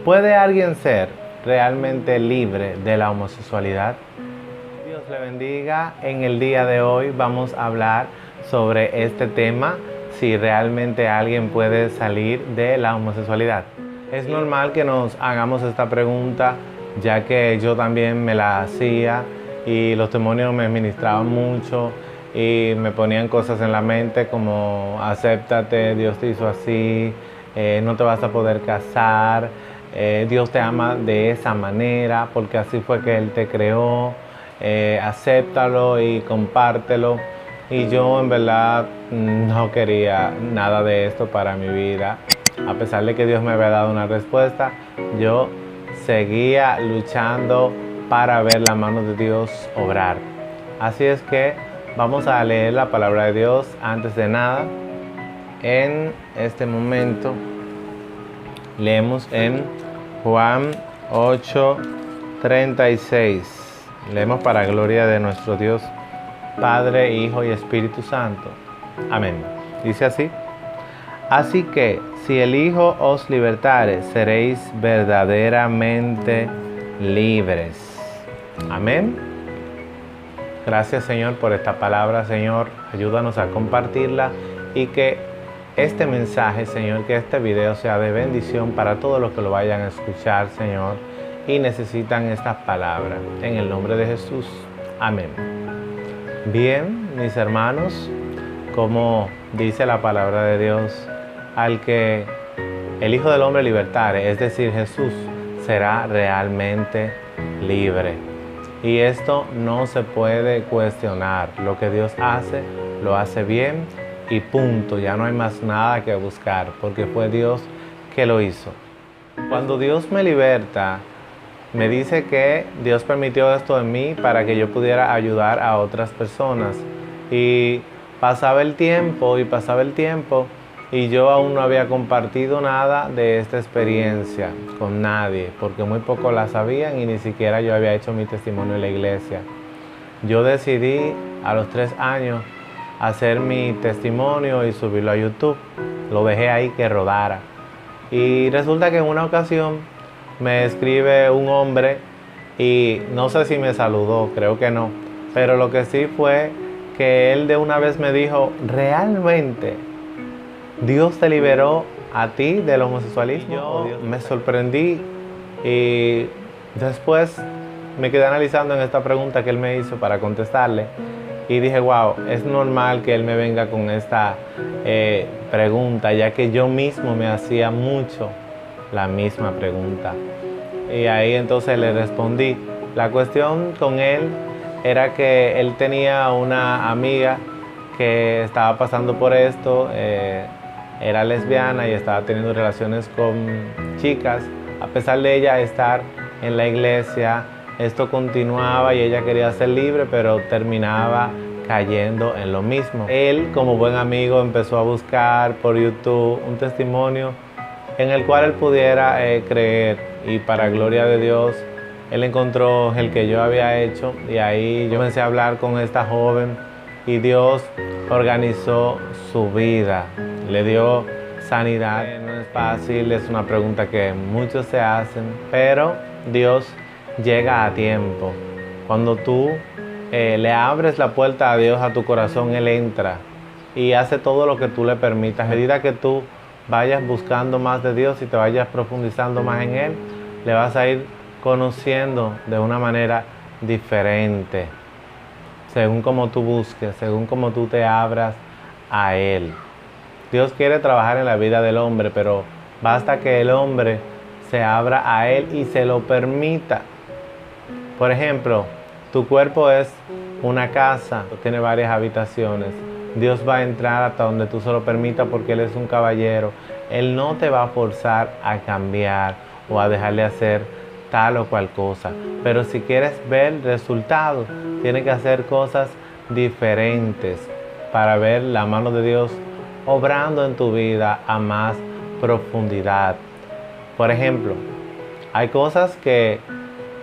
¿Puede alguien ser realmente libre de la homosexualidad? Dios le bendiga. En el día de hoy vamos a hablar sobre este tema, si realmente alguien puede salir de la homosexualidad. Es normal que nos hagamos esta pregunta, ya que yo también me la hacía y los testimonios me ministraban mucho y me ponían cosas en la mente como acéptate, Dios te hizo así, no te vas a poder casar, Dios te ama de esa manera porque así fue que Él te creó, acéptalo y compártelo. Y yo en verdad no quería nada de esto para mi vida. A pesar de que Dios me había dado una respuesta, yo seguía luchando para ver la mano de Dios obrar. Así es que vamos a leer la palabra de Dios antes de nada. En este momento leemos en Juan 8:36. Leemos para gloria de nuestro Dios, Padre, Hijo y Espíritu Santo. Amén. Dice así: así que si el Hijo os libertare, seréis verdaderamente libres. Amén. Gracias, Señor, por esta palabra, Señor. Ayúdanos a compartirla y que este mensaje, Señor, que este video sea de bendición para todos los que lo vayan a escuchar, Señor, y necesitan estas palabras. En el nombre de Jesús. Amén. Bien, mis hermanos, como dice la palabra de Dios, al que el Hijo del Hombre libertare, es decir, Jesús, será realmente libre. Y esto no se puede cuestionar. Lo que Dios hace, lo hace bien y punto. Ya no hay más nada que buscar porque fue Dios que lo hizo. Cuando Dios me liberta, me dice que Dios permitió esto en mí para que yo pudiera ayudar a otras personas. Y pasaba el tiempo y yo aún no había compartido nada de esta experiencia con nadie, porque muy poco la sabían y ni siquiera yo había hecho mi testimonio en la iglesia. Yo decidí a los 3 años hacer mi testimonio y subirlo a YouTube. Lo dejé ahí que rodara. Y resulta que en una ocasión me escribe un hombre y no sé si me saludó, creo que no, pero lo que sí fue que él de una vez me dijo: ¿realmente Dios te liberó a ti del homosexualismo? Yo me sorprendí y después me quedé analizando en esta pregunta que él me hizo para contestarle y dije: wow, es normal que él me venga con esta pregunta, ya que yo mismo me hacía mucho la misma pregunta. Y ahí entonces le respondí. La cuestión con él era que él tenía una amiga que estaba pasando por esto, era lesbiana y estaba teniendo relaciones con chicas. A pesar de ella estar en la iglesia, esto continuaba y ella quería ser libre, pero terminaba cayendo en lo mismo. Él, como buen amigo, empezó a buscar por YouTube un testimonio en el cual él pudiera creer, y para gloria de Dios, él encontró el que yo había hecho y ahí yo comencé a hablar con esta joven y Dios organizó su vida, le dio sanidad. No es fácil, es una pregunta que muchos se hacen, pero Dios llega a tiempo. Cuando tú le abres la puerta a Dios a tu corazón, Él entra y hace todo lo que tú le permitas. A medida que tú vayas buscando más de Dios y te vayas profundizando más en Él, le vas a ir conociendo de una manera diferente, según como tú busques, según como tú te abras a Él. Dios quiere trabajar en la vida del hombre, pero basta que el hombre se abra a Él y se lo permita. Por ejemplo, tu cuerpo es una casa, tiene varias habitaciones. Dios va a entrar hasta donde tú se lo permitas porque Él es un caballero. Él no te va a forzar a cambiar o a dejarle hacer tal o cual cosa. Pero si quieres ver resultados, tienes que hacer cosas diferentes para ver la mano de Dios obrando en tu vida a más profundidad. Por ejemplo, hay cosas que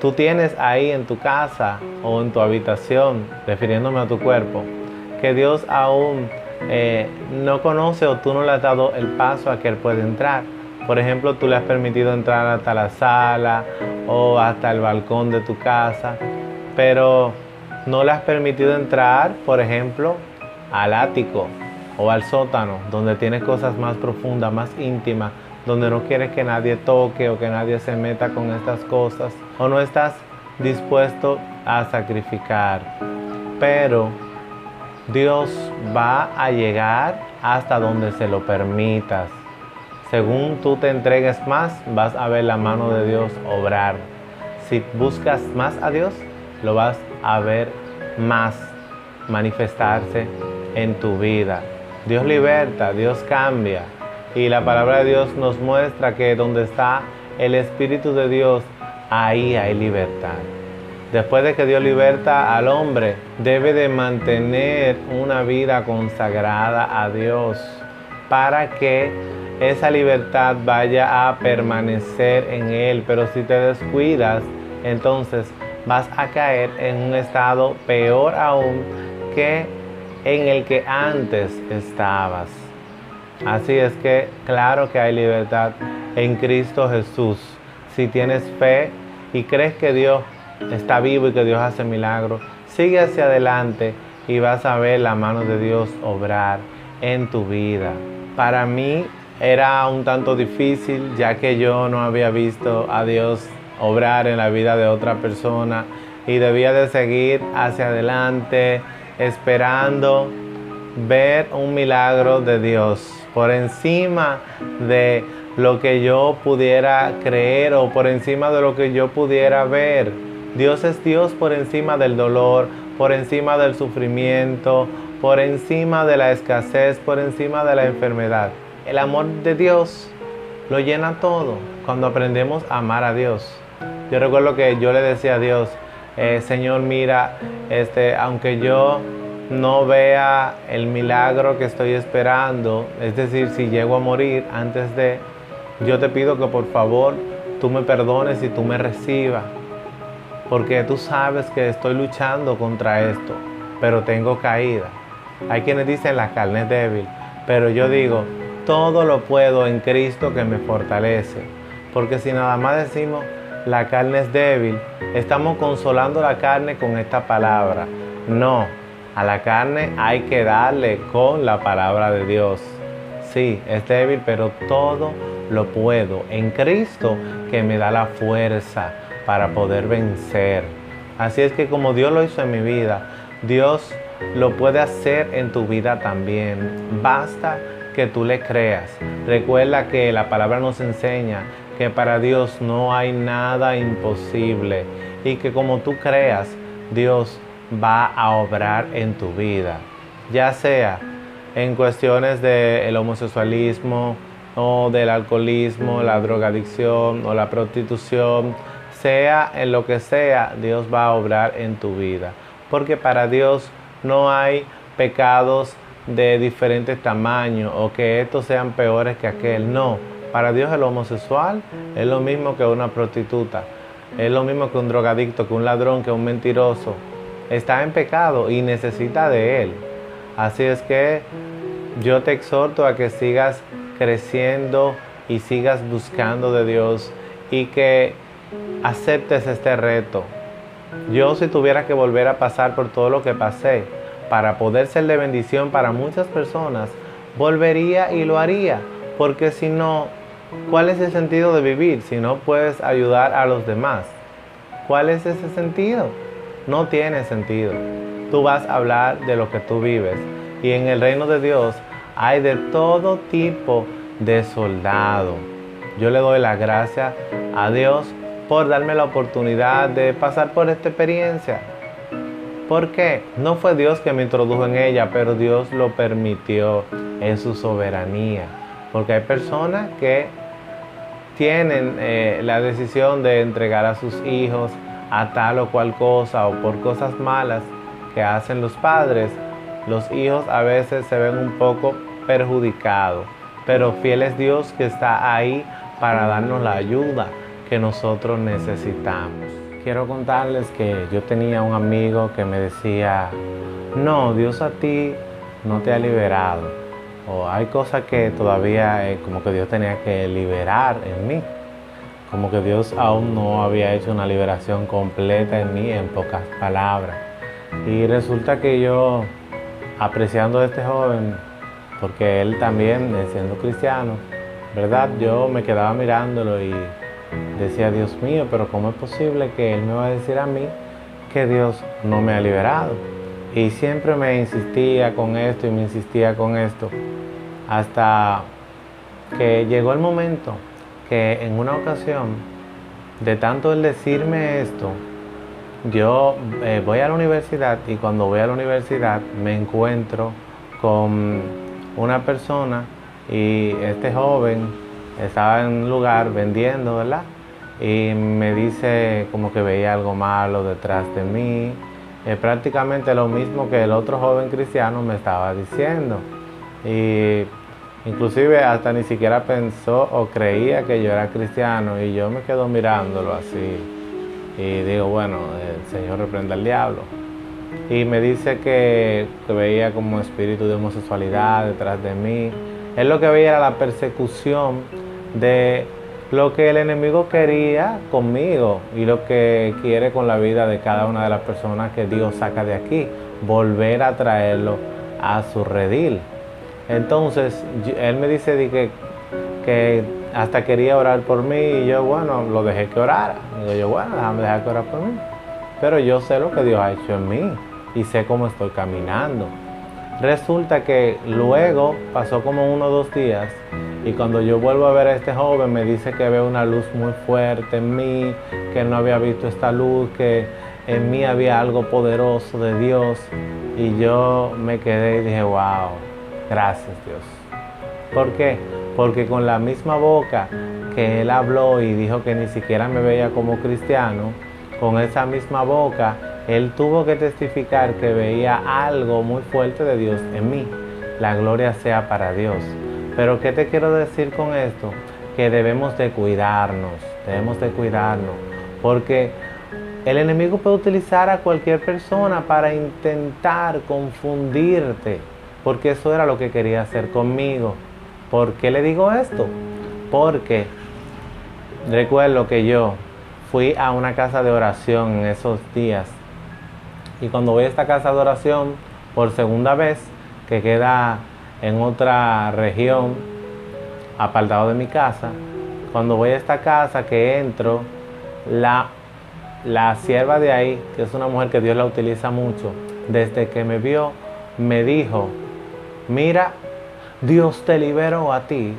tú tienes ahí en tu casa o en tu habitación, refiriéndome a tu cuerpo, que Dios aún no conoce o tú no le has dado el paso a que Él pueda entrar. Por ejemplo, tú le has permitido entrar hasta la sala o hasta el balcón de tu casa, pero no le has permitido entrar, por ejemplo, al ático o al sótano, donde tienes cosas más profundas, más íntimas, donde no quieres que nadie toque o que nadie se meta con estas cosas, o no estás dispuesto a sacrificar. Pero Dios va a llegar hasta donde se lo permitas. Según tú te entregues más, vas a ver la mano de Dios obrar. Si buscas más a Dios, lo vas a ver más manifestarse en tu vida. Dios liberta, Dios cambia. Y la palabra de Dios nos muestra que donde está el Espíritu de Dios, ahí hay libertad. Después de que Dios liberta al hombre, debe de mantener una vida consagrada a Dios para que esa libertad vaya a permanecer en él. Pero si te descuidas, entonces vas a caer en un estado peor aún que en el que antes estabas. Así es que claro que hay libertad en Cristo Jesús. Si tienes fe y crees que Dios está vivo y que Dios hace milagros, sigue hacia adelante y vas a ver la mano de Dios obrar en tu vida. Para mí era un tanto difícil, ya que yo no había visto a Dios obrar en la vida de otra persona y debía de seguir hacia adelante esperando ver un milagro de Dios por encima de lo que yo pudiera creer o por encima de lo que yo pudiera ver. Dios es Dios por encima del dolor, por encima del sufrimiento, por encima de la escasez, por encima de la enfermedad. El amor de Dios lo llena todo cuando aprendemos a amar a Dios. Yo recuerdo que yo le decía a Dios, Señor, mira, aunque yo no vea el milagro que estoy esperando, es decir, si llego a morir antes de, yo te pido que por favor tú me perdones y tú me recibas, porque tú sabes que estoy luchando contra esto, pero tengo caída. Hay quienes dicen la carne es débil, pero yo digo, todo lo puedo en Cristo que me fortalece, porque si nada más decimos la carne es débil, estamos consolando la carne con esta palabra. No, a la carne hay que darle con la palabra de Dios. Sí, es débil, pero todo lo puedo en Cristo que me da la fuerza para poder vencer. Así es que como Dios lo hizo en mi vida, Dios lo puede hacer en tu vida también. Basta que tú le creas. Recuerda que la palabra nos enseña que para Dios no hay nada imposible y que como tú creas, Dios va a obrar en tu vida, ya sea en cuestiones del homosexualismo o del alcoholismo, la drogadicción o la prostitución, sea en lo que sea, Dios va a obrar en tu vida, porque para Dios no hay pecados de diferentes tamaños o que estos sean peores que aquel. No, para Dios el homosexual es lo mismo que una prostituta, es lo mismo que un drogadicto, que un ladrón, que un mentiroso. Está en pecado y necesita de Él. Así es que yo te exhorto a que sigas creciendo y sigas buscando de Dios y que aceptes este reto. Yo, si tuviera que volver a pasar por todo lo que pasé para poder ser de bendición para muchas personas, volvería y lo haría, porque si no, ¿cuál es el sentido de vivir si no puedes ayudar a los demás? ¿Cuál es ese sentido? No tiene sentido. Tú vas a hablar de lo que tú vives. Y en el reino de Dios hay de todo tipo de soldado. Yo le doy las gracias a Dios por darme la oportunidad de pasar por esta experiencia. ¿Por qué? No fue Dios que me introdujo en ella, pero Dios lo permitió en su soberanía. Porque hay personas que tienen la decisión de entregar a sus hijos a tal o cual cosa o por cosas malas que hacen los padres, los hijos a veces se ven un poco perjudicados, pero fiel es Dios que está ahí para darnos la ayuda que nosotros necesitamos. Quiero contarles que yo tenía un amigo que me decía, no, Dios a ti no te ha liberado, o hay cosas que todavía como que Dios tenía que liberar en mí, como que Dios aún no había hecho una liberación completa en mí, en pocas palabras. Y resulta que yo, apreciando a este joven, porque él también, siendo cristiano, ¿verdad? Yo me quedaba mirándolo y decía, Dios mío, pero ¿cómo es posible que él me va a decir a mí que Dios no me ha liberado? Y siempre me insistía con esto y me insistía con esto, hasta que llegó el momento que en una ocasión, de tanto el decirme esto, yo voy a la universidad y cuando voy a la universidad me encuentro con una persona y este joven estaba en un lugar vendiendo, ¿verdad? Y me dice como que veía algo malo detrás de mí, prácticamente lo mismo que el otro joven cristiano me estaba diciendo. Y inclusive hasta ni siquiera pensó o creía que yo era cristiano y yo me quedo mirándolo así y digo, bueno, el Señor reprenda al diablo. Y me dice que veía como espíritu de homosexualidad detrás de mí. Él lo que veía era la persecución de lo que el enemigo quería conmigo y lo que quiere con la vida de cada una de las personas que Dios saca de aquí, volver a traerlo a su redil. Entonces, él me dice que hasta quería orar por mí y yo, bueno, lo dejé que orara. Digo yo, bueno, déjame dejar que orar por mí. Pero yo sé lo que Dios ha hecho en mí y sé cómo estoy caminando. Resulta que luego pasó como 1 o 2 días y cuando yo vuelvo a ver a este joven me dice que ve una luz muy fuerte en mí, que no había visto esta luz, que en mí había algo poderoso de Dios y yo me quedé y dije, wow, gracias Dios. ¿Por qué? Porque con la misma boca que él habló y dijo que ni siquiera me veía como cristiano, con esa misma boca él tuvo que testificar que veía algo muy fuerte de Dios en mí. La gloria sea para Dios. Pero ¿qué te quiero decir con esto? Que debemos de cuidarnos, porque el enemigo puede utilizar a cualquier persona para intentar confundirte, porque eso era lo que quería hacer conmigo. ¿Por qué le digo esto? Porque recuerdo que yo fui a una casa de oración en esos días y cuando voy a esta casa de oración por segunda vez, que queda en otra región apartado de mi casa, cuando voy a esta casa que entro, la sierva de ahí, que es una mujer que Dios la utiliza mucho, desde que me vio, me dijo, mira, Dios te liberó a ti,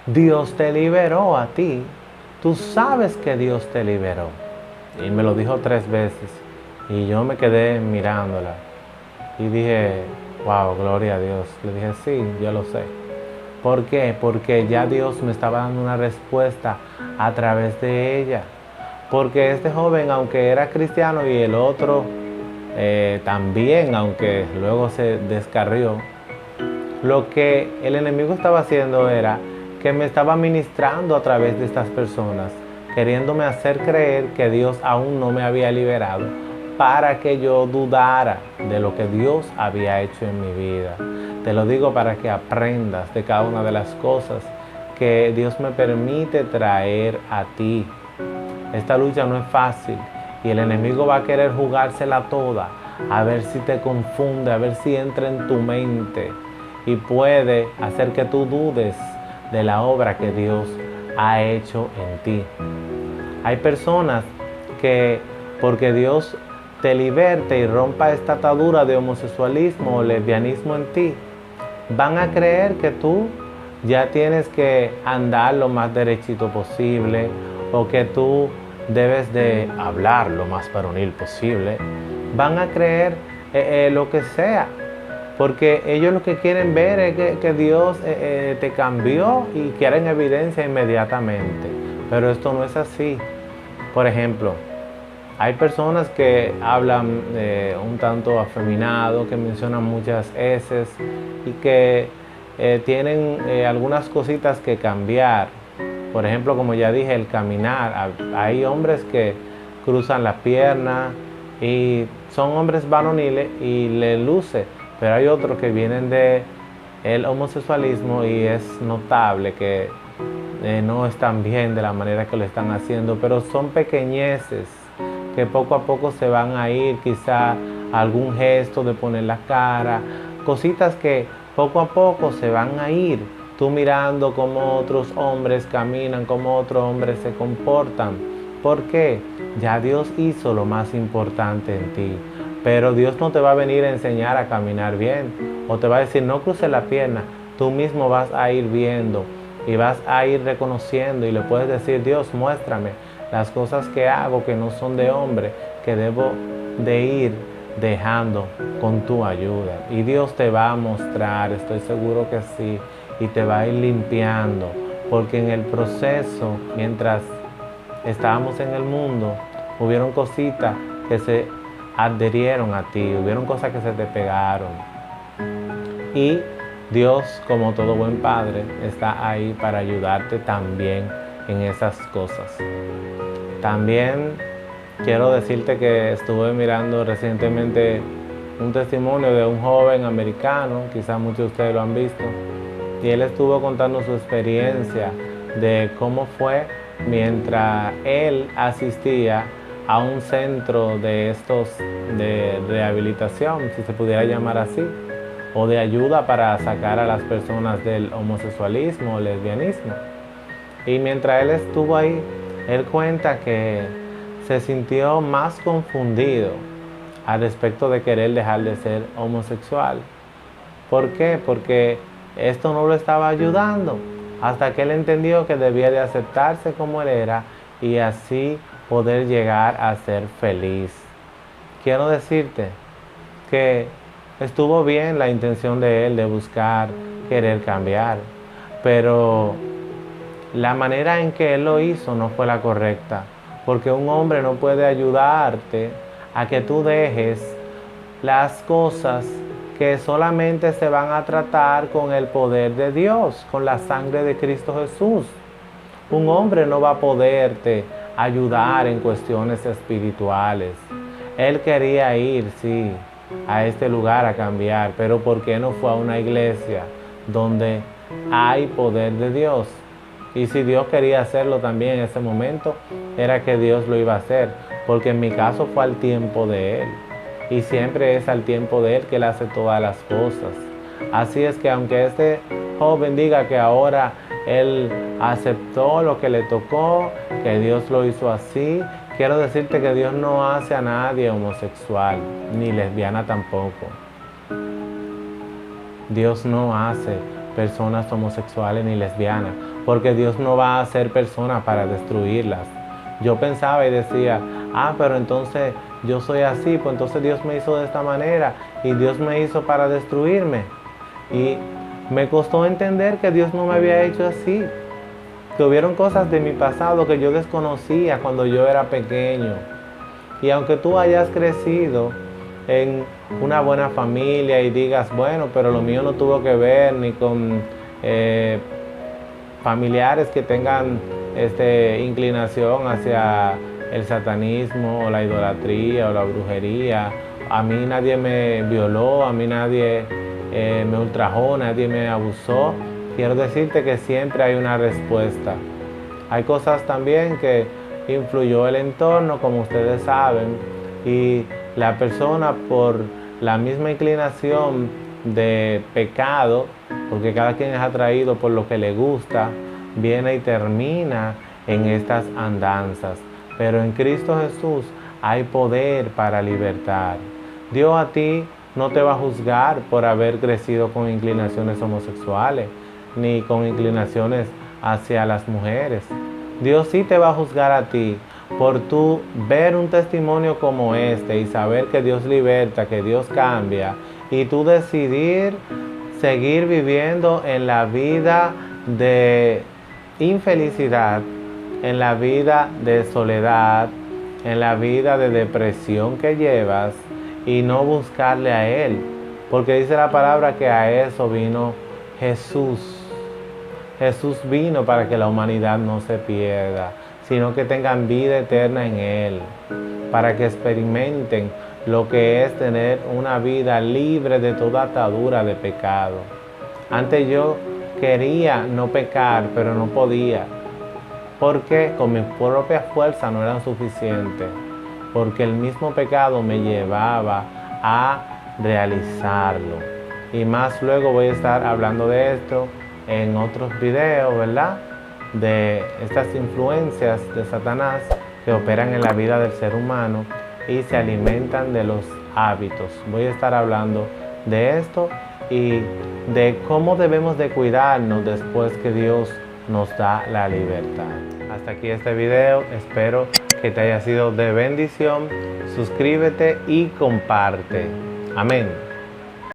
Dios te liberó a ti, tú sabes que Dios te liberó. Y me lo dijo 3 veces y yo me quedé mirándola y dije, wow, gloria a Dios. Le dije, sí, yo lo sé. ¿Por qué? Porque ya Dios me estaba dando una respuesta a través de ella. Porque este joven, aunque era cristiano y el otro también, aunque luego se descarrió, lo que el enemigo estaba haciendo era que me estaba ministrando a través de estas personas, queriéndome hacer creer que Dios aún no me había liberado, para que yo dudara de lo que Dios había hecho en mi vida. Te lo digo para que aprendas de cada una de las cosas que Dios me permite traer a ti. Esta lucha no es fácil y el enemigo va a querer jugársela toda, a ver si te confunde, a ver si entra en tu mente y puede hacer que tú dudes de la obra que Dios ha hecho en ti. Hay personas que, porque Dios te liberte y rompa esta atadura de homosexualismo o lesbianismo en ti, van a creer que tú ya tienes que andar lo más derechito posible o que tú debes de hablar lo más varonil posible. Van a creer lo que sea, porque ellos lo que quieren ver es que Dios te cambió y quieren evidencia inmediatamente. Pero esto no es así. Por ejemplo, hay personas que hablan un tanto afeminado, que mencionan muchas eses y que tienen algunas cositas que cambiar. Por ejemplo, como ya dije, el caminar. Hay hombres que cruzan la pierna y son hombres varoniles y les luce. Pero hay otros que vienen de el homosexualismo y es notable que no están bien de la manera que lo están haciendo, pero son pequeñeces que poco a poco se van a ir, quizá algún gesto de poner la cara, cositas que poco a poco se van a ir. Tú mirando cómo otros hombres caminan, cómo otros hombres se comportan. ¿Por qué? Ya Dios hizo lo más importante en ti. Pero Dios no te va a venir a enseñar a caminar bien. O te va a decir, no cruces la pierna. Tú mismo vas a ir viendo y vas a ir reconociendo y le puedes decir, Dios, muéstrame las cosas que hago que no son de hombre, que debo de ir dejando con tu ayuda. Y Dios te va a mostrar, estoy seguro que sí, y te va a ir limpiando, porque en el proceso, mientras estábamos en el mundo, hubieron cositas que se adherieron a ti, hubieron cosas que se te pegaron. Y Dios, como todo buen padre, está ahí para ayudarte también en esas cosas. También quiero decirte que estuve mirando recientemente un testimonio de un joven americano, quizás muchos de ustedes lo han visto, y él estuvo contando su experiencia de cómo fue mientras él asistía a un centro de estos de rehabilitación, si se pudiera llamar así, o de ayuda para sacar a las personas del homosexualismo o lesbianismo. Y mientras él estuvo ahí, él cuenta que se sintió más confundido al respecto de querer dejar de ser homosexual. ¿Por qué? Porque esto no lo estaba ayudando, hasta que él entendió que debía de aceptarse como él era y así poder llegar a ser feliz. Quiero decirte que estuvo bien la intención de él de buscar, querer cambiar, pero la manera en que él lo hizo no fue la correcta, porque un hombre no puede ayudarte a que tú dejes las cosas que solamente se van a tratar con el poder de Dios, con la sangre de Cristo Jesús. Un hombre no va a poderte ayudar en cuestiones espirituales. Él quería ir, sí, a este lugar a cambiar, pero ¿por qué no fue a una iglesia donde hay poder de Dios? Y si Dios quería hacerlo también en ese momento, era que Dios lo iba a hacer, porque en mi caso fue al tiempo de Él. Y siempre es al tiempo de Él que Él hace todas las cosas. Así es que aunque este joven diga que ahora él aceptó lo que le tocó, que Dios lo hizo así, quiero decirte que Dios no hace a nadie homosexual, ni lesbiana tampoco. Dios no hace personas homosexuales ni lesbianas, porque Dios no va a hacer personas para destruirlas. Yo pensaba y decía, pero entonces yo soy así, pues entonces Dios me hizo de esta manera y Dios me hizo para destruirme. Y me costó entender que Dios no me había hecho así, que hubieron cosas de mi pasado que yo desconocía cuando yo era pequeño. Y aunque tú hayas crecido en una buena familia y digas, bueno, pero lo mío no tuvo que ver ni con familiares que tengan inclinación hacia el satanismo o la idolatría o la brujería. A mí nadie me violó, a mí nadie me ultrajó, nadie me abusó. Quiero decirte que siempre hay una respuesta. Hay cosas también que influyó el entorno, como ustedes saben, y la persona por la misma inclinación de pecado, porque cada quien es atraído por lo que le gusta, viene y termina en estas andanzas. Pero en Cristo Jesús hay poder para libertar. Dios a ti no te va a juzgar por haber crecido con inclinaciones homosexuales, ni con inclinaciones hacia las mujeres. Dios sí te va a juzgar a ti por tú ver un testimonio como este y saber que Dios liberta, que Dios cambia, y tú decidir seguir viviendo en la vida de infelicidad, en la vida de soledad, en la vida de depresión que llevas, y no buscarle a Él, porque dice la palabra que a eso vino Jesús. Jesús vino para que la humanidad no se pierda, sino que tengan vida eterna en Él, para que experimenten lo que es tener una vida libre de toda atadura de pecado. Antes yo quería no pecar, pero no podía, porque con mi propia fuerza no eran suficientes, porque el mismo pecado me llevaba a realizarlo. Y más luego voy a estar hablando de esto en otros videos, ¿verdad? De estas influencias de Satanás que operan en la vida del ser humano y se alimentan de los hábitos. Voy a estar hablando de esto y de cómo debemos de cuidarnos después que Dios nos da la libertad. Hasta aquí este video, espero que te haya sido de bendición. Suscríbete y comparte. Amén.